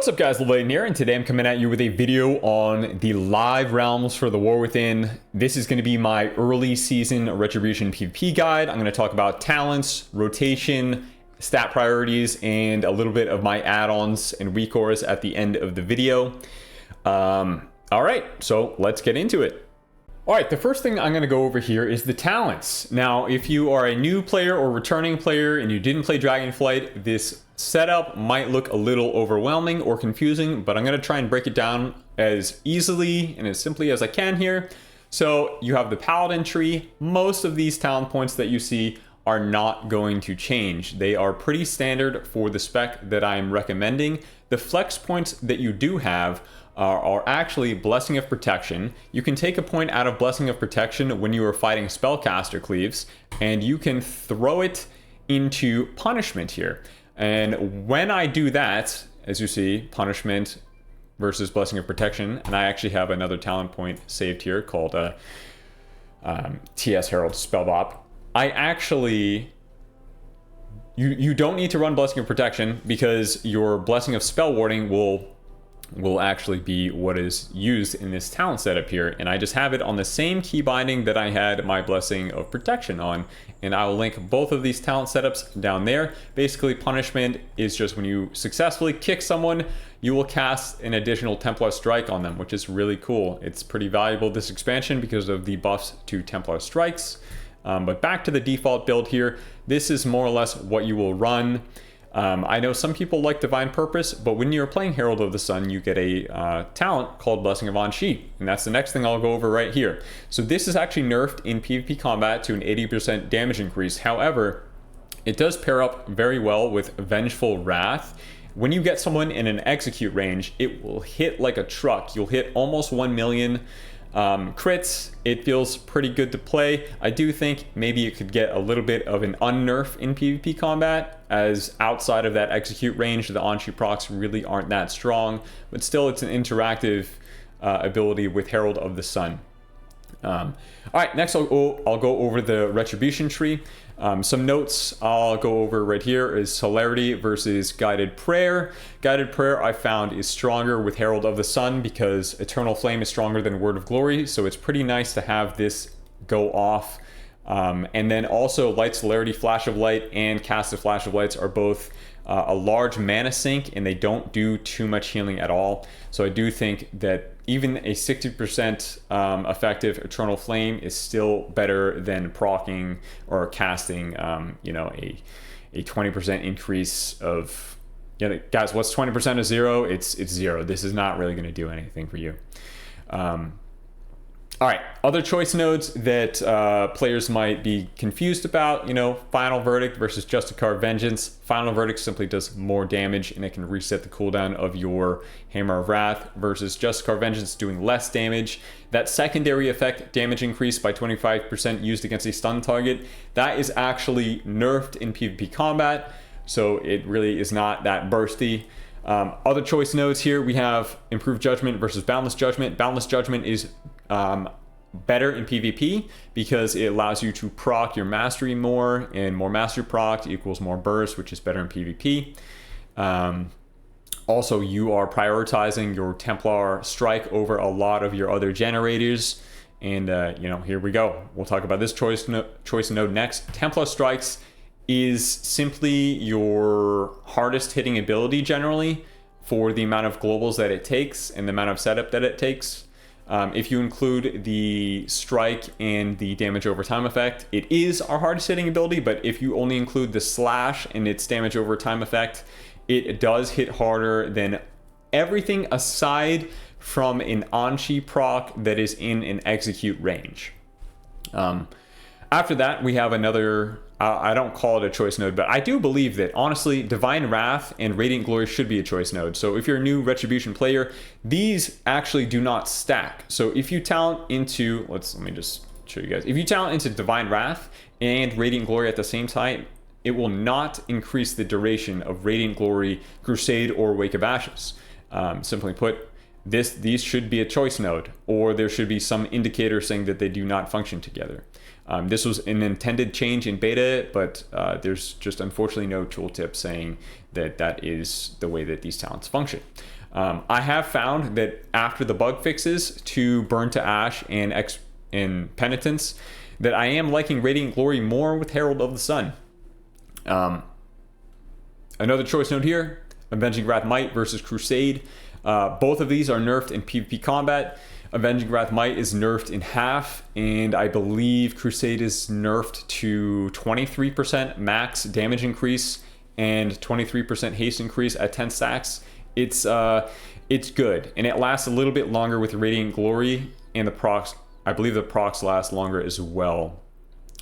What's up guys, Lvladen here, and today I'm coming at you with a video on the live realms for the War Within. This is going to be my early season Retribution PvP guide. I'm going to talk about talents, rotation, stat priorities, and a little bit of my add-ons and Weakauras at the end of the video. Alright, so let's get into it. Alright, the first thing I'm going to go over here is the talents. Now, if you are a new player or returning player and you didn't play Dragonflight, this setup might look a little overwhelming or confusing, but I'm going to try and break it down as easily and as simply as I can here. So you have the Paladin tree. Most of these talent points that you see are not going to change. They are pretty standard for the spec that I'm recommending. The flex points that you do have are actually Blessing of Protection. You can take a point out of Blessing of Protection when you are fighting Spellcaster Cleaves, and you can throw it into Punishment here. And when I do that, as you see, Punishment versus Blessing of Protection, and I actually have another talent point saved here called TS Herald Spellbop. I actually... You don't need to run Blessing of Protection because your Blessing of Spellwarding will actually be what is used in this talent setup here, and I just have it on the same key binding that I had my Blessing of Protection on, and I will link both of these talent setups down there. Basically, Punishment is just when you successfully kick someone, you will cast an additional Templar strike on them, which is really cool. It's pretty valuable this expansion because of the buffs to Templar strikes. But back to the default build here, this is more or less what you will run. I know some people like Divine Purpose, but when you're playing Herald of the Sun, you get a talent called Blessing of Anshi, and that's the next thing I'll go over right here. So this is actually nerfed in PvP combat to an 80% damage increase. However, it does pair up very well with Vengeful Wrath. When you get someone in an execute range, it will hit like a truck. You'll hit almost 1 million crits. It feels pretty good to play. I do think maybe it could get a little bit of an unnerf in PvP combat, as outside of that execute range, the Anshi procs really aren't that strong, but still it's an interactive ability with Herald of the Sun. All right, next I'll go over the Retribution tree. Some notes I'll go over right here is Celerity versus Guided Prayer. Guided Prayer I found is stronger with Herald of the Sun because Eternal Flame is stronger than Word of Glory, so it's pretty nice to have this go off. And then also Light Celerity, Flash of Light, and Cast of Flash of Lights are both a large mana sink, and they don't do too much healing at all. So I do think that even a 60% effective Eternal Flame is still better than proccing or casting, you know, a 20% increase of, you know, guys, what's 20% of zero? It's zero. This is not really going to do anything for you. All right, other choice nodes that players might be confused about, you know, Final Verdict versus Justicar Vengeance. Final Verdict simply does more damage and it can reset the cooldown of your Hammer of Wrath versus Justicar Vengeance doing less damage. That secondary effect, damage increase by 25% used against a stun target, that is actually nerfed in PvP combat, so it really is not that bursty. Other choice nodes here, we have Improved Judgment versus Boundless Judgment. Boundless Judgment is better in PvP because it allows you to proc your mastery more, and more mastery proc equals more burst, which is better in PvP. Also, you are prioritizing your Templar strike over a lot of your other generators, and you know, here we go. We'll talk about this choice node next. Templar strikes is simply your hardest hitting ability generally for the amount of globals that it takes and the amount of setup that it takes. If you include the strike and the damage over time effect, it is our hardest hitting ability, but if you only include the slash and its damage over time effect, it does hit harder than everything aside from an Anshi proc that is in an execute range. After that, we have another, I don't call it a choice node, but I do believe that, honestly, Divine Wrath and Radiant Glory should be a choice node. So if you're a new Retribution player, these actually do not stack. So if you talent into, let me just show you guys. If you talent into Divine Wrath and Radiant Glory at the same time, it will not increase the duration of Radiant Glory, Crusade, or Wake of Ashes. Simply put, these should be a choice node, or there should be some indicator saying that they do not function together. This was an intended change in beta, but there's just unfortunately no tooltip saying that that is the way that these talents function. I have found that after the bug fixes to Burn to Ash and Penitence, that I am liking Radiant Glory more with Herald of the Sun. Another choice node here, Avenging Wrath Might versus Crusade. Both of these are nerfed in PvP combat. Avenging Wrath Might is nerfed in half, and I believe Crusade is nerfed to 23% max damage increase and 23% haste increase at 10 stacks. It's good, and it lasts a little bit longer with Radiant Glory, and the procs, I believe the procs last longer as well.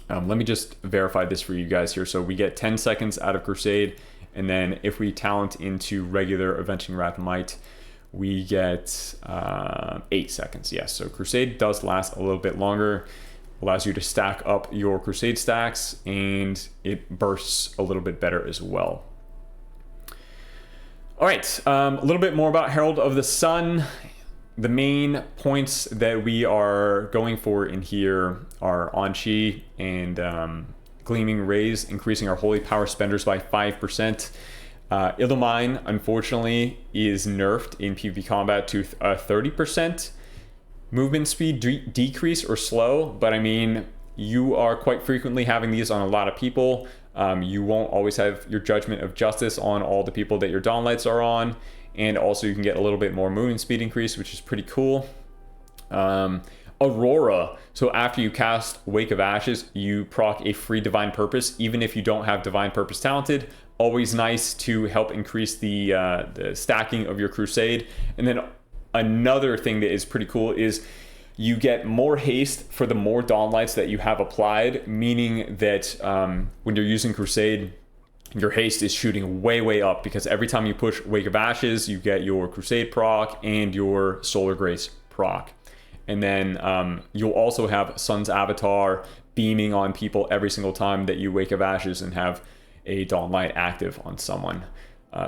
Let me just verify this for you guys here. So we get 10 seconds out of Crusade, and then if we talent into regular Avenging Wrath Might, we get 8 seconds. Yes, so Crusade does last a little bit longer, allows you to stack up your Crusade stacks, and it bursts a little bit better as well. All right, a little bit more about Herald of the Sun. The main points that we are going for in here are Anchi and Gleaming Rays, increasing our holy power spenders by 5%. Illumin, unfortunately, is nerfed in PvP combat to 30% movement speed decrease or slow, but I mean, you are quite frequently having these on a lot of people. You won't always have your Judgment of Justice on all the people that your Dawn Lights are on, and also you can get a little bit more movement speed increase, which is pretty cool. Aurora, so after you cast Wake of Ashes, you proc a free Divine Purpose, even if you don't have Divine Purpose talented. Always nice to help increase the stacking of your Crusade. And then another thing that is pretty cool is you get more haste for the more Dawn Lights that you have applied, meaning that when you're using Crusade, your haste is shooting way up, because every time you push Wake of Ashes, you get your Crusade proc and your Solar Grace proc. And then you'll also have Sun's Avatar beaming on people every single time that you Wake of Ashes and have a Dawn Light active on someone.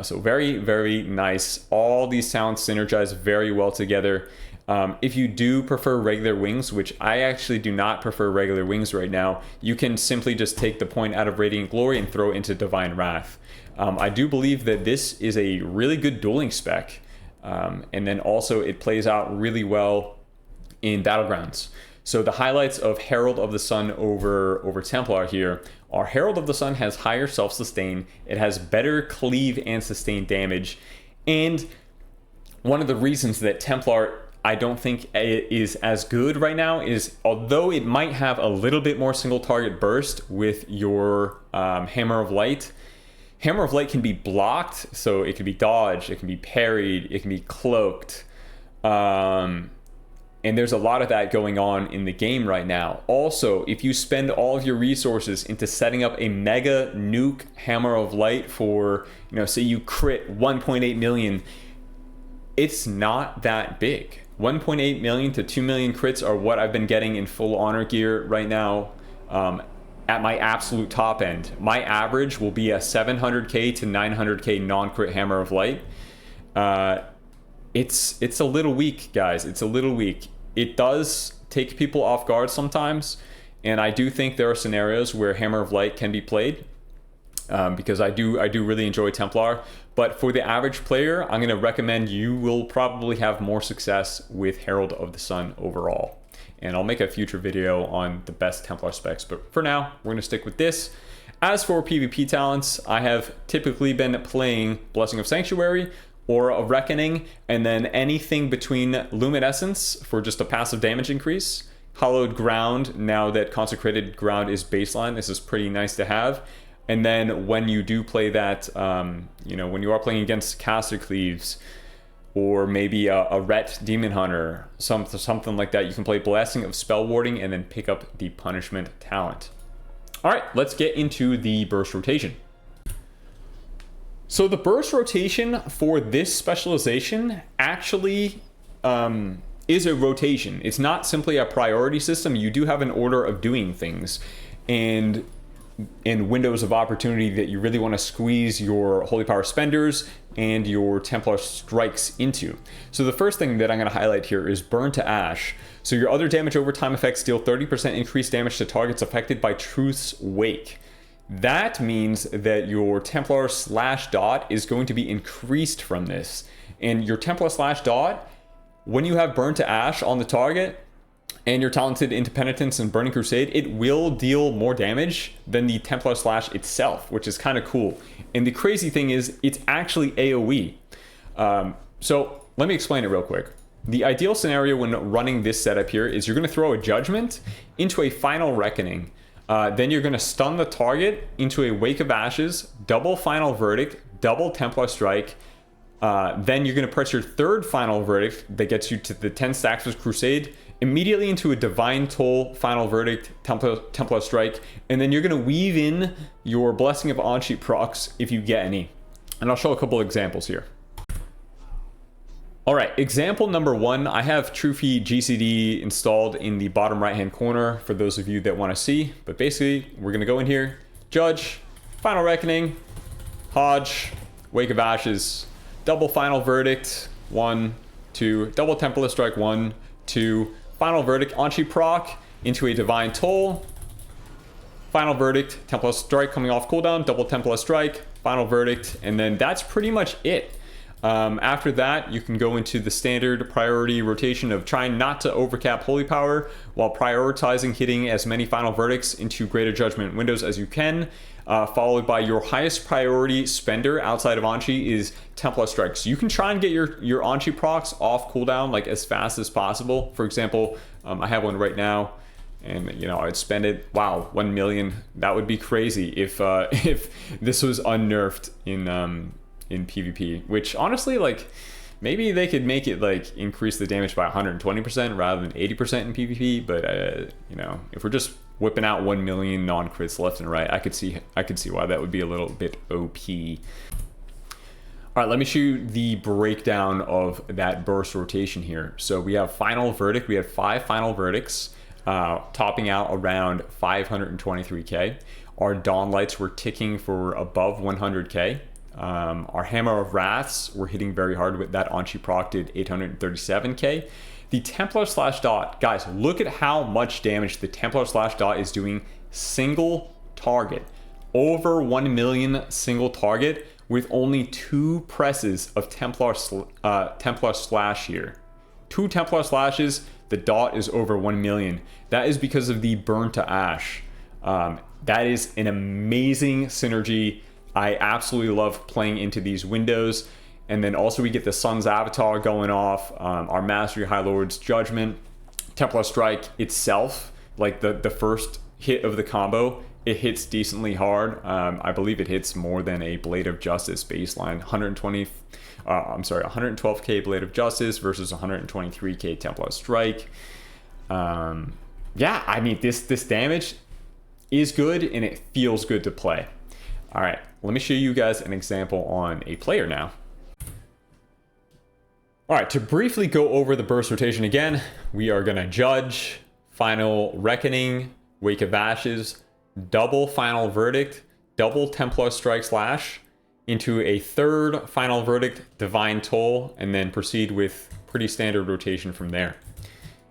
So very nice. All these talents synergize very well together. If you do prefer regular wings, which I actually do not prefer regular wings right now, you can simply just take the point out of Radiant Glory and throw it into Divine Wrath. I do believe that this is a really good dueling spec. And then also it plays out really well in Battlegrounds. So the highlights of Herald of the Sun over Templar here are Herald of the Sun has higher self-sustain, it has better cleave and sustain damage, and one of the reasons that Templar I don't think is as good right now is, although it might have a little bit more single target burst with your Hammer of Light, Hammer of Light can be blocked, so it can be dodged, it can be parried, it can be cloaked. And there's a lot of that going on in the game right now. Also, if you spend all of your resources into setting up a mega nuke Hammer of Light for, say you crit 1.8 million, it's not that big. 1.8 million to 2 million crits are what I've been getting in full honor gear right now at my absolute top end. My average will be a 700k to 900k non-crit Hammer of Light. It's a little weak, guys. It's a little weak. It does take people off guard sometimes, and I do think there are scenarios where Hammer of Light can be played, because I do really enjoy Templar. But for the average player, I'm going to recommend you will probably have more success with Herald of the Sun overall. And I'll make a future video on the best Templar specs, but for now, we're going to stick with this. As for PvP talents, I have typically been playing Blessing of Sanctuary, Aura of Reckoning, and then anything between Luminescence for just a passive damage increase. Hallowed Ground, now that Consecrated Ground is baseline, this is pretty nice to have. And then when you do play that, when you are playing against Caster Cleaves, or maybe a Ret Demon Hunter, something like that, you can play Blessing of Spellwarding and then pick up the Punishment talent. All right, let's get into the burst rotation. So the burst rotation for this specialization actually is a rotation. It's not simply a priority system. You do have an order of doing things, and in windows of opportunity that you really want to squeeze your holy power spenders, and your Templar strikes into. So the first thing that I'm going to highlight here is Burn to Ash. So your other damage over time effects deal 30% increased damage to targets affected by Truth's Wake. That means that your Templar slash dot is going to be increased from this. And your Templar slash dot, when you have Burn to Ash on the target, and you're talented into Penitence and Burning Crusade, it will deal more damage than the Templar Slash itself, which is kind of cool. And the crazy thing is, it's actually AoE. So let me explain it real quick. The ideal scenario when running this setup here is you're going to throw a Judgment into a Final Reckoning. Then you're going to stun the target into a Wake of Ashes, double Final Verdict, double Templar Strike. Then you're going to press your third Final Verdict that gets you to the 10 stacks with Crusade, immediately into a Divine Toll, Final Verdict, Templar Strike, and then you're going to weave in your Blessing of On-Sheet procs if you get any. And I'll show a couple examples here. All right, example number 1, I have Trophy GCD installed in the bottom right-hand corner for those of you that want to see. But basically, we're going to go in here, Judge, Final Reckoning, Hodge, Wake of Ashes, double Final Verdict, 1, 2, double Templar Strike, 1, 2, Final Verdict, On-Sheet proc into a Divine Toll, Final Verdict, Templar Strike coming off cooldown, double Templar Strike, Final Verdict, and then that's pretty much it. After that, you can go into the standard priority rotation of trying not to overcap Holy Power while prioritizing hitting as many Final Verdicts into Greater Judgment windows as you can, followed by your highest priority spender outside of Anchi is Templar Strike. So you can try and get your Anchi procs off cooldown like as fast as possible. For example, I have one right now, and you know, I'd spend it. Wow, 1 million. That would be crazy if this was unnerfed in PvP, which honestly, like, maybe they could make it like increase the damage by 120% rather than 80% in PvP. But you know, if we're just whipping out 1 million non-crits left and right, I could see why that would be a little bit OP. All right, let me show you the breakdown of that burst rotation here. So we have Final Verdict. We had 5 Final Verdicts, topping out around 523k. Our Dawn Lights were ticking for above 100k. Our Hammer of Wraths were hitting very hard with that. Anchi proc did 837k. The Templar slash dot, guys, look at how much damage the Templar slash dot is doing single target. Over 1 million single target with only 2 presses of Templar slash here. 2 Templar slashes, the dot is over 1 million. That is because of the Burn to Ash. That is an amazing synergy. I absolutely love playing into these windows. And then also we get the Sun's Avatar going off, our Mastery High Lord's Judgment, Templar Strike itself, like the first hit of the combo, it hits decently hard. I believe it hits more than a Blade of Justice baseline, 112k Blade of Justice versus 123k Templar Strike. Yeah, I mean, this damage is good and it feels good to play. All right, let me show you guys an example on a player now. All right, to briefly go over the burst rotation again, we are gonna Judge, Final Reckoning, Wake of Ashes, double Final Verdict, double Templar Strike slash, into a third Final Verdict, Divine Toll, and then proceed with pretty standard rotation from there.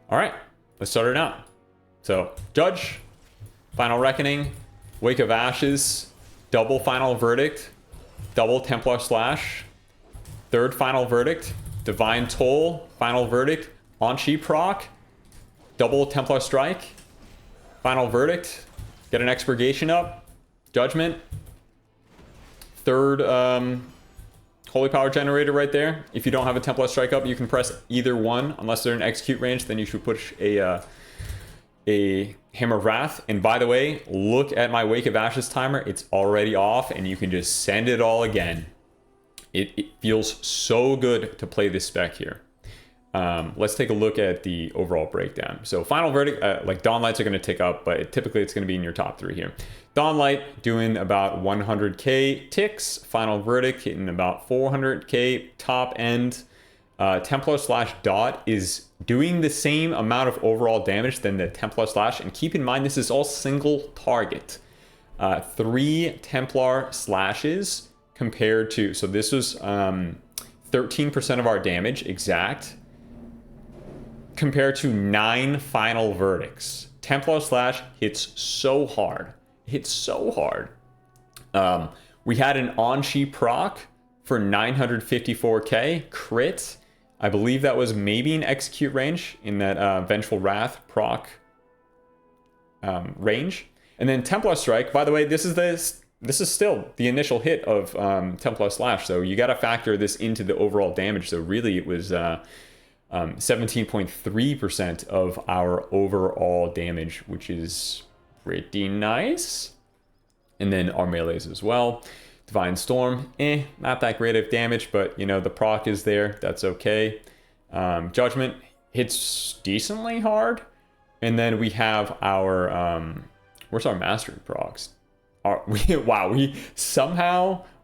All right, let's start it out. So Judge, Final Reckoning, Wake of Ashes, double Final Verdict, double Templar slash, third Final Verdict, Divine Toll, Final Verdict, Anchi proc, double Templar Strike, Final Verdict, get an Expurgation up, Judgment, third Holy Power Generator right there. If you don't have a Templar Strike up, you can press either one. Unless they're in execute range, then you should push a Hammer of Wrath. And by the way, look at my Wake of Ashes timer. It's already off, and you can just send it all again. It feels so good to play this spec here. Let's take a look at the overall breakdown. So Final Verdict, like Dawn Lights are going to tick up, but typically it's going to be in your top 3 here. Dawn Light doing about 100k ticks. Final Verdict hitting about 400k top end. Templar slash dot is doing the same amount of overall damage than the Templar slash. And keep in mind, this is all single target. 3 Templar slashes compared to, so this was 13% of our damage exact, compared to 9 final verdicts. Templar Slash hits so hard. Hits so hard. We had an on-sheet proc for 954k crit. I believe that was maybe an execute range in that Vengeful Wrath proc range. And then Templar Strike, by the way, this is still the initial hit of Templar Slash, so you got to factor this into the overall damage. So really it was 17.3% of our overall damage, which is pretty nice. And then our melees as well. Divine Storm, not that great of damage, but you know, the proc is there, that's okay. Judgment hits decently hard. And then we have our, where's our Mastery procs?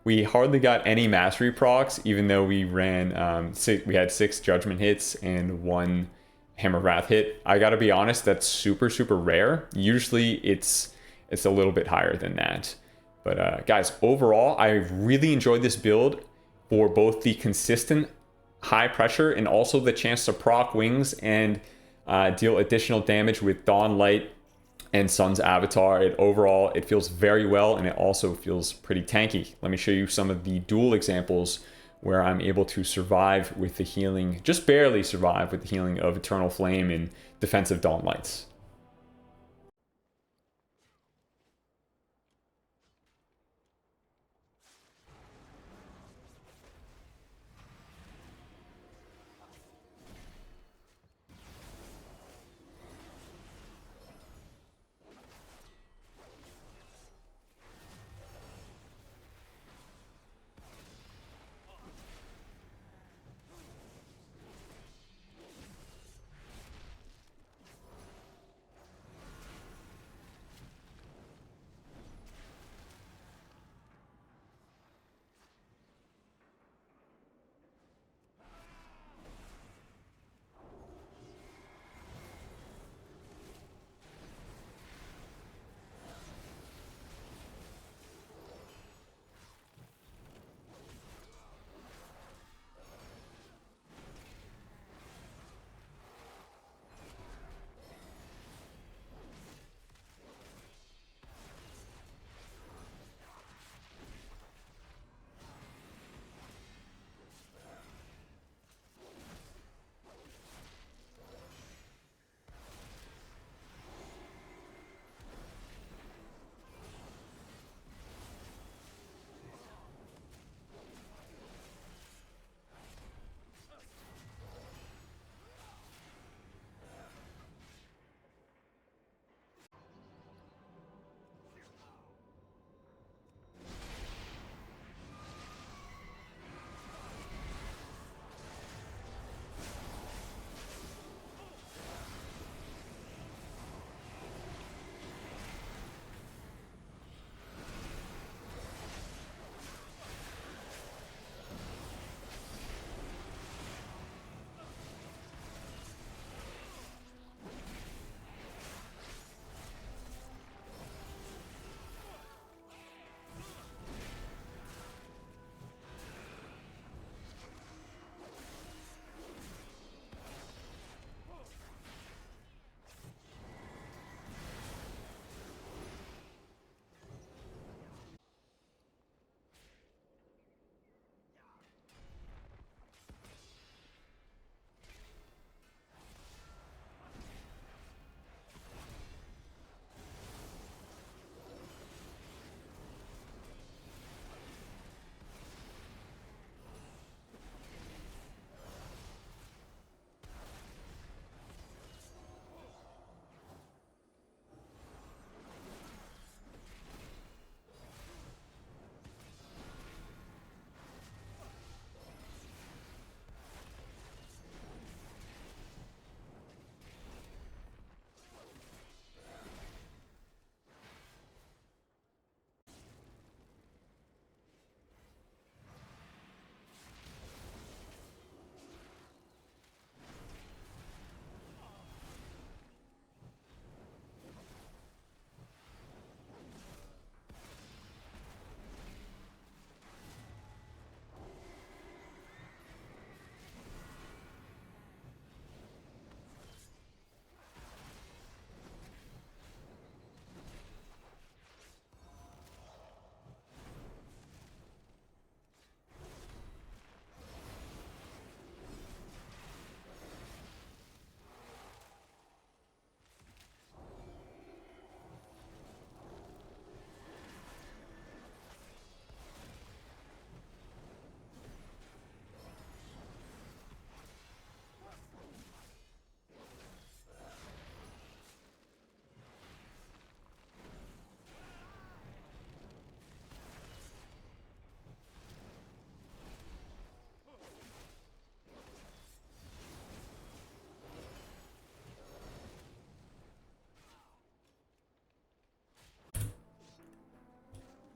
We hardly got any Mastery procs, even though we ran, we had 6 Judgment hits and 1 Hammer Wrath hit. I gotta be honest, that's super, super rare. Usually it's a little bit higher than that. But guys, overall, I really enjoyed this build for both the consistent high pressure and also the chance to proc wings and deal additional damage with Dawn Light and Sun's Avatar. Overall, it feels very well, and it also feels pretty tanky. Let me show you some of the duel examples where I'm able to survive with the healing, just barely survive with the healing of Eternal Flame and defensive Dawn Lights.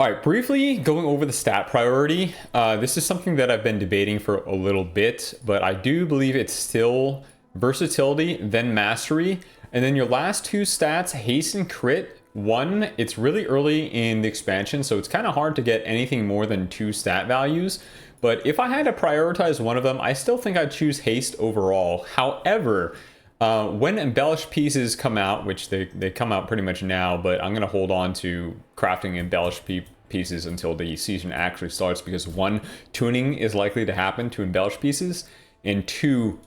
All right, briefly going over the stat priority. This is something that I've been debating for a little bit, but I do believe it's still versatility, then mastery, and then your last two stats, haste and crit. One, it's really early in the expansion, so it's kind of hard to get anything more than 2 stat values. But if I had to prioritize one of them, I still think I'd choose haste overall. However, when embellished pieces come out, which they come out pretty much now, but I'm going to hold on to crafting embellished pieces until the season actually starts, because 1, tuning is likely to happen to embellished pieces, and 2,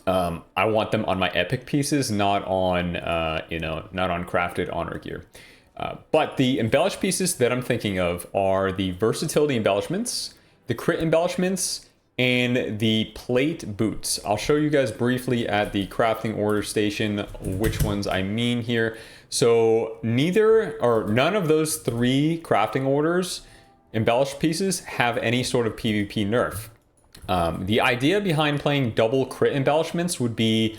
I want them on my epic pieces, not on not on crafted honor gear. But the embellished pieces that I'm thinking of are the versatility embellishments, the crit embellishments, and the plate boots. I'll show you guys briefly at the crafting order station which ones I mean here. So none of those 3 crafting orders embellished pieces have any sort of PvP nerf. The idea behind playing double crit embellishments would be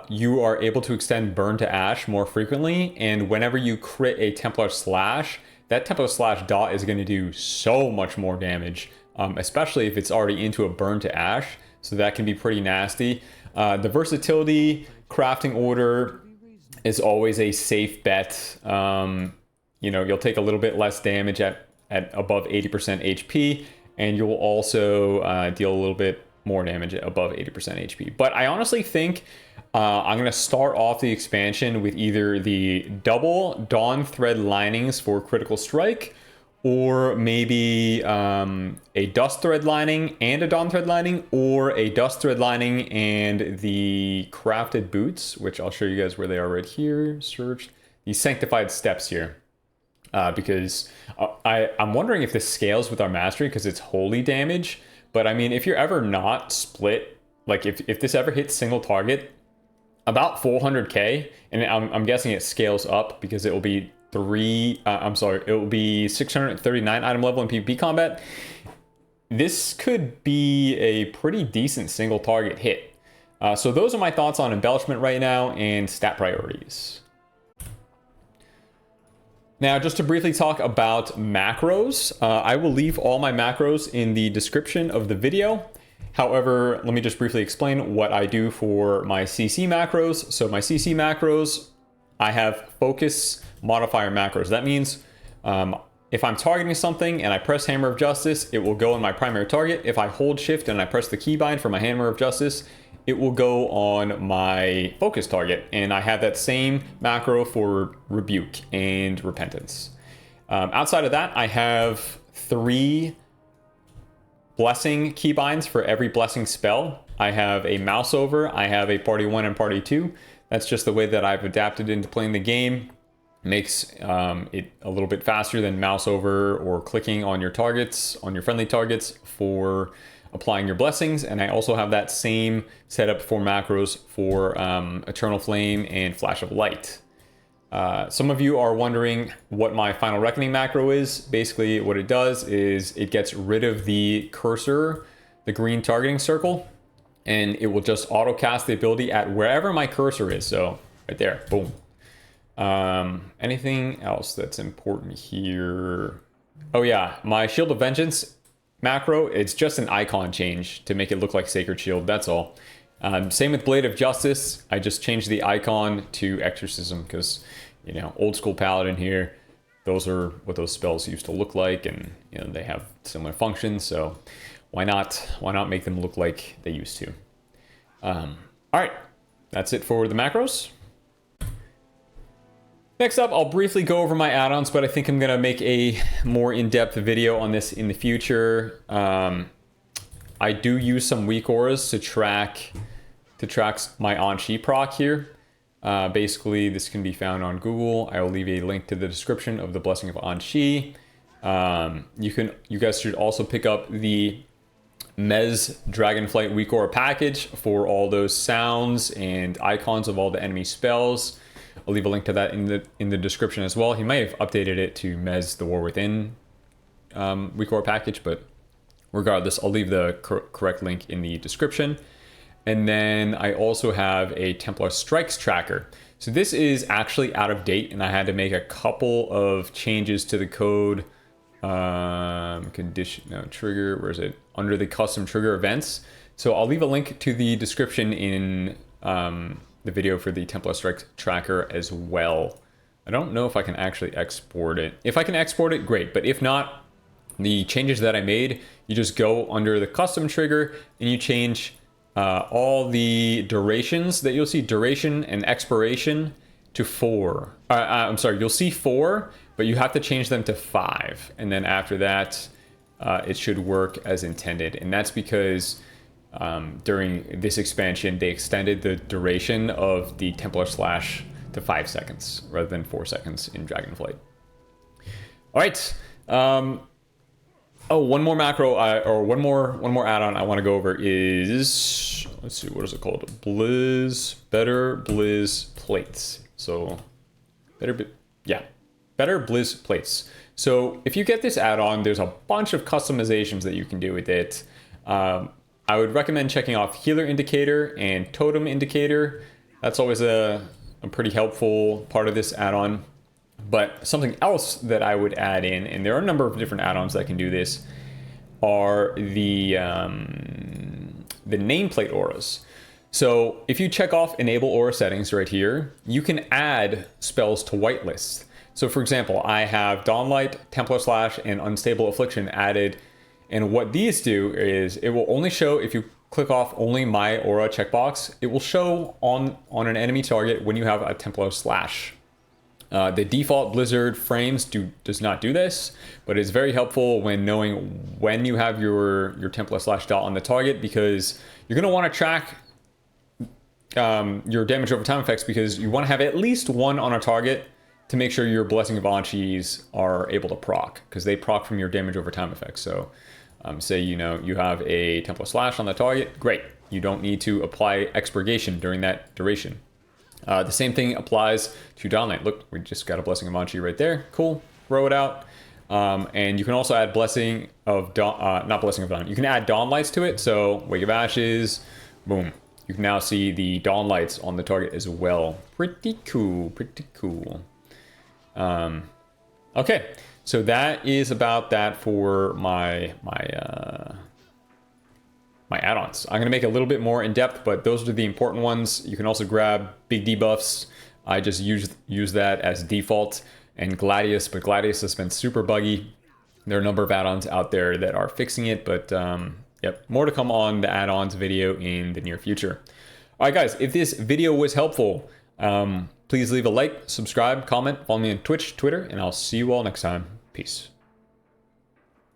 you are able to extend burn to ash more frequently, and whenever you crit a Templar slash, that Templar slash dot is going to do so much more damage, especially if it's already into a burn to ash, so that can be pretty nasty. The versatility crafting order is always a safe bet. You'll take a little bit less damage at above 80% HP, and you'll also deal a little bit more damage at above 80% HP. But I honestly think I'm going to start off the expansion with either the double Dawn Thread linings for critical strike, or maybe a Dust Thread lining and a Dawn Thread lining, or a Dust Thread lining and the crafted boots, which I'll show you guys where they are right here. Search these Sanctified Steps here. Because I'm wondering if this scales with our mastery because it's holy damage. But I mean, if you're ever not split, like if this ever hits single target, about 400k, and I'm guessing it scales up because it will be it will be 639 item level in PvP combat. This could be a pretty decent single target hit. So those are my thoughts on embellishment right now and stat priorities. Now, just to briefly talk about macros, I will leave all my macros in the description of the video. However, let me just briefly explain what I do for my CC macros. So my CC macros, I have focus modifier macros. That means if I'm targeting something and I press Hammer of Justice, it will go on my primary target. If I hold shift and I press the keybind for my Hammer of Justice, it will go on my focus target. And I have that same macro for Rebuke and Repentance. Outside of that, I have 3 blessing keybinds for every blessing spell. I have a mouseover, I have a party 1 and party 2. That's just the way that I've adapted into playing the game. Makes it a little bit faster than mouseover or clicking on your targets, on your friendly targets for applying your blessings. And I also have that same setup for macros for Eternal Flame and Flash of Light. Some of you are wondering what my Final Reckoning macro is. Basically what it does is it gets rid of the cursor, the green targeting circle, and it will just auto cast the ability at wherever my cursor is. So right there, boom. Anything else that's important here? Oh yeah, my Shield of Vengeance macro, it's just an icon change to make it look like Sacred Shield, that's all. Same with Blade of Justice, I just changed the icon to Exorcism because, old school Paladin here, those are what those spells used to look like, and they have similar functions, so why not make them look like they used to. All right, that's it for the macros. Next up, I'll briefly go over my add-ons, but I think I'm going to make a more in-depth video on this in the future. I do use some Weakauras to track my Anshi proc here. Basically, this can be found on Google. I will leave a link to the description of the Blessing of Anshi. You guys should also pick up the Mez Dragonflight Weakaura package for all those sounds and icons of all the enemy spells. I'll leave a link to that in the description as well. He might have updated it to Mez the War Within Weakaura package, but regardless, I'll leave the correct link in the description. And then I also have a Templar Strikes tracker. So this is actually out of date, and I had to make a couple of changes to the code Condition, no, trigger, where is it? Under the custom trigger events. So I'll leave a link to the description in the video for the Templar Strike tracker as well. I don't know if I can actually export it. If I can export it, great. But if not, the changes that I made, you just go under the custom trigger and you change all the durations that you'll see, duration and expiration, to 4. I'm sorry, you'll see 4, but you have to change them to 5. And then after that, it should work as intended. And that's because during this expansion, they extended the duration of the Templar Slash to 5 seconds rather than 4 seconds in Dragonflight. All right. Oh, one more macro, or one more add-on I want to go over is, let's see, what is it called? Better Blizz Plates. So, better Blizz Plates. So, if you get this add-on, there's a bunch of customizations that you can do with it. I would recommend checking off Healer Indicator and Totem Indicator. That's always a pretty helpful part of this add-on. But something else that I would add in, and there are a number of different add-ons that can do this, are the nameplate auras. So if you check off Enable Aura Settings right here, you can add spells to whitelist. So for example, I have Dawnlight, Templar Slash, and Unstable Affliction added. And what these do is it will only show, if you click off only My Aura checkbox, it will show on an enemy target when you have a Templar Slash. The default Blizzard frames does not do this, but it's very helpful when knowing when you have your Templar Slash dot on the target, because you're going to want to track your damage over time effects, because you want to have at least one on a target to make sure your Blessing of Anchis are able to proc, because they proc from your damage over time effects. So say you have a Templar Slash on the target, great. You don't need to apply Expurgation during that duration. The same thing applies to Dawnlight. Look, we just got a Blessing of Anchi right there. Cool. Throw it out. And you can also add Blessing of Dawn, not Blessing of Dawn. You can add Dawnlights to it. So Wake of Ashes, boom. You can now see the Dawnlights on the target as well. Pretty cool. Pretty cool. Okay, so that is about that for my add-ons. I'm going to make it a little bit more in depth, but those are the important ones. You can also grab big debuffs. I just use that as default, and Gladius, but Gladius has been super buggy. There are a number of add-ons out there that are fixing it, but yep, more to come on the add-ons video in the near future. All right, guys, if this video was helpful, please leave a like, subscribe, comment, follow me on Twitch, Twitter, and I'll see you all next time. Peace.